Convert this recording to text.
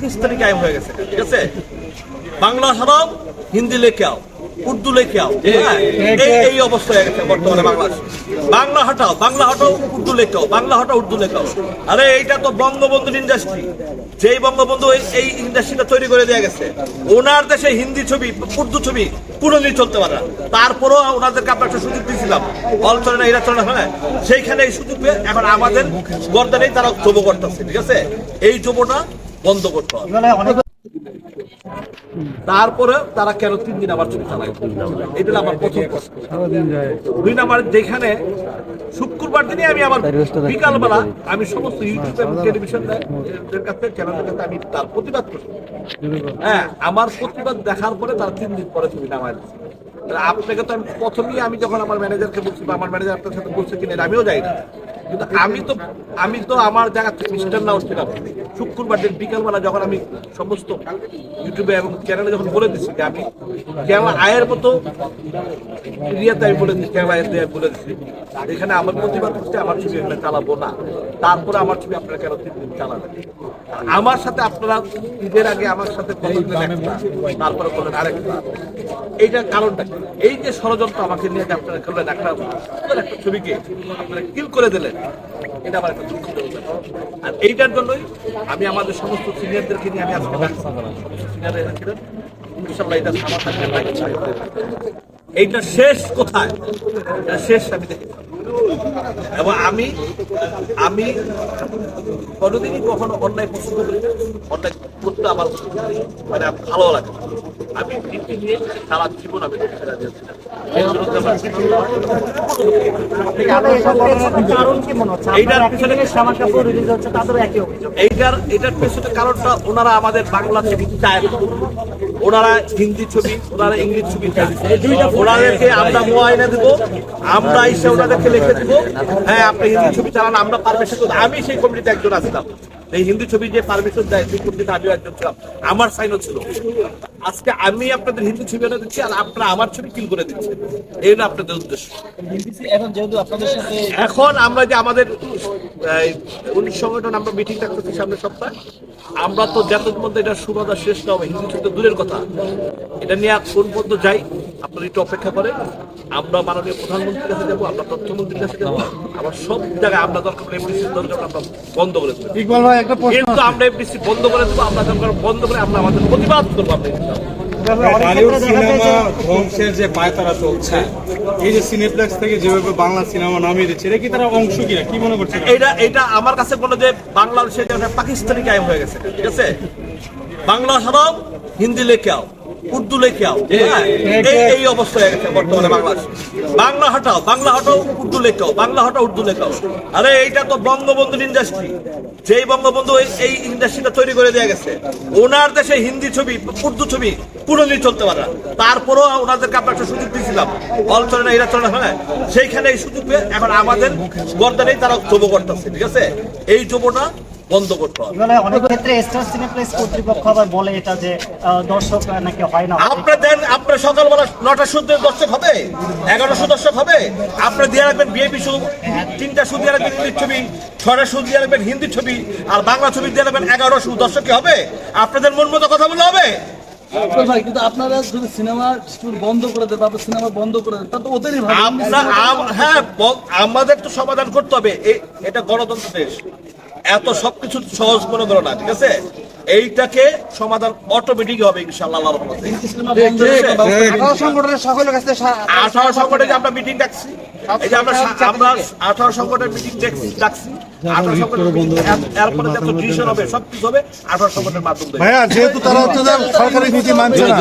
পাকিস্তানি কায়েম হয়ে গেছে, ঠিক আছে। বাংলা ছাড়াও হিন্দি লেখে আও, উর্দু লেখে আও, এই অবস্থা হয়ে গেছে বর্তমানে বাংলাদেশে। বাংলা হটাও, উর্দু লেখাও, বাংলা হটাও, উর্দু লেখাও। আরে এইটা তো বঙ্গবন্ধুর ইন্ডাস্ট্রি, যেই বঙ্গবন্ধু এই ইন্ডাস্ট্রিটা তৈরি করে দেওয়া গেছে। ওনার দেশে হিন্দি ছবি, উর্দু ছবি পুরোদিন চলতে পারে না, তারপরেও ওনাদেরকে আমরা একটা সুযোগ দিয়েছিলাম, অল চলে না, এরা চলে না, হ্যাঁ সেইখানে এই সুযোগ পেয়ে এখন আমাদের গর্দানেই তারা জব করতেছে, ঠিক আছে। এই জবটা বন্ধ করতে হবে। তারপরে তারা কেন 3 দিন আবার ছবি চালায়, এটা আমার প্রথম প্রশ্ন। 2 নাম্বার, যেখানে শুক্রবার দিনে আমি আবার বিকালবেলা আমি সমস্ত ইউটিউব এবং টেলিভিশনের কাছে চ্যানেলের কাছে আমি তার প্রতিবাদ করছি। হ্যাঁ, আমার প্রতিবাদ দেখার পরে তারা 3 দিন পরে ছবি নামায় দিচ্ছে। আপনাকে তো আমি প্রথমেই, আমি যখন আমার ম্যানেজারকে বলছি বা আমার ম্যানেজার আপনার সাথে বলছে কিনা আমিও যাই না, কিন্তু আমি তো আমার জায়গা থেকে মিস্টার না উঠছিলাম। শুক্রবার দিন বিকালবেলা যখন আমি সমস্ত ইউটিউবে এবং চ্যানেলে যখন বলে দিচ্ছি যে আমি কেমন আয়ের মতো এরিয়াতে আমি বলে দিচ্ছি, কেমন আয়ের দিয়ে বলে দিচ্ছি, এখানে আমার প্রতিবাদ করছে আমার ছবি এখানে চালাবো না। তারপরে আমার ছবি আপনারা কেন 3 দিন চালাবেন? আমার সাথে আপনারা ঈদের আগে আমার সাথে তারপরে বলেন আরেকটা। এইটার কারণটা এই যে ষড়যন্ত্র আমাকে নিয়ে আপনারা করলেন, একটা ছবিকে আপনারা কিল করে দিলেন, এটা আমার একটা দুঃখ। আর এইটার জন্যই আমি আমাদের সমস্ত সিনিয়রদেরকে নিয়ে আমি আজকে ইনশাআল্লাহ এটা এইটা শেষ কোথায়, শেষ আমি দেখি। এবং আমি কোনোদিনই কখনো অন্যায় পছন্দ করি না, অন্যায় করতে আমার মানে ভালো লাগে। আমি নীতি নিয়ে সারা জীবন আমি এইটার পেছনে কারণটা, ওনারা আমাদের বাংলা ছবি চায়, ওনারা হিন্দি ছবি, ওনারা ইংলিশ ছবি চায়। ওনাদেরকে আমরা মোয়াইনা দেবো, আমরা এসে ওনাদেরকে লিখে দেবো, হ্যাঁ আপনি হিন্দি ছবি চালান, আমরা পারমিশন দেবো। আমি সেই কমিটিতে একজন আসলাম, এই হিন্দি ছবি যে পারমিশন দেয় সেই কমিটিতে আমিও একজন ছিলাম, আমার সাইনও ছিল। আজকে আমি আপনাদের হিন্দি ছবি এনে দিচ্ছি আর আপনারা আমার ছবি কিল করে দিচ্ছেন, এই হলো আপনাদের উদ্দেশ্য। এখন যেহেতু আপনাদের সাথে এখন আমরা যে আমাদের 19 সংগঠন আমরা মিটিং রাখতেছি সামনের সপ্তাহে, আমরা তো যতদিন মধ্যে এটা সুবাদা শেষ না হবে, হিন্দি ছবি তো দূরের কথা, এটা নিয়ে কোন পর্যন্ত যাই আপনারা একটু অপেক্ষা করেন। আমরা মাননীয় প্রধানমন্ত্রীর কাছে যাবো, আমরা তথ্যমন্ত্রীর কাছে যাবো, আবার সব জায়গায় আমরা দরকার এফডিসির দরকার আমরা বন্ধ করে দেবো। কিন্তু আমরা এফডিসি বন্ধ করে দেবো, আমরা দরকার বন্ধ করে আমরা আমাদের প্রতিবাদ করবো। বলিউড সিনেমা ধ্বংসের যে পায়তারা চলছে, এই যে সিনেপ্লেক্স থেকে যেভাবে বাংলা সিনেমা নামিয়ে দিচ্ছে, এটা কি তারা অংশ কিনা, কি মনে করছে? এটা আমার কাছে বলে যে বাংলাদেশে পাকিস্তানি কায়েম হয়ে গেছে, ঠিক আছে। বাংলা ছাড়াও হিন্দি লেখে আও, উর্দু লেখে আও, এই অবস্থা হয়ে গেছে বর্তমানে বাংলাদেশে। বাংলা হটাও, উর্দু লেখাও, বাংলা হটাও, উর্দু লেখাও। আরে এইটা তো বঙ্গবন্ধুর ইন্ডাস্ট্রি, যেই বঙ্গবন্ধু এই ইন্ডাস্ট্রিটা তৈরি করে দেওয়া গেছে। ওনার দেশে হিন্দি ছবি, উর্দু ছবি পুরোদিন চলতে পারে না, তারপরেও ওনাদেরকে আমরা একটা সুযোগ দিয়েছিলাম, অল চলে না, এরা চলে না, হ্যাঁ সেইখানে এই সুযোগ পেয়ে এখন আমাদের গর্দানেই তারা জব করতেছে, ঠিক আছে। এই জবটা বন্ধ করতে হবে। অনেক ক্ষেত্রে স্টার সিনেপ্লেক্স কর্তৃপক্ষ আবার বলে এটা যে দর্শক নাকি হয় না। আপনার সকালবেলা 9টার শুদ্ধ দর্শক হবে, 1100 দর্শক হবে। আপনার দিয়ে রাখবেন বিএপি শো, 3টা শো দিয়ে রাখবেন ইংলিশ ছবি, 6টা শো দিয়ে রাখবেন হিন্দি ছবি, আর বাংলা ছবি দিয়ে রাখবেন 1100 দর্শক কি হবে? আপনাদের মন মতো কথা বলে হবে? ভাই, কিন্তু আপনারা যদি সিনেমা বন্ধ করে দেন বা সিনেমা বন্ধ করে দেন, তা তো ওদেরই ভালো। হ্যাঁ, আমাদের তো সমাধান করতে হবে, এটা গণতন্ত্র দেশ, এত সবকিছু সহজ মনে করো না, ঠিক আছে। এইটাকে সমাধান অটোমেটিক হবে ইনশাআল্লাহ। 18 সংগঠনের সকলের কাছে 18 সংগঠনে আমরা মিটিং ডাকছি, এই যে আমরা 18 সংগঠনের মিটিং ডাকছি, 18 সংগঠনের এরপরে যত ডিসিশন হবে সবকিছু হবে 18 সংগঠনের মাধ্যমে। ভাইয়া, যেহেতু তারা সরকারি নীতি মানছে না,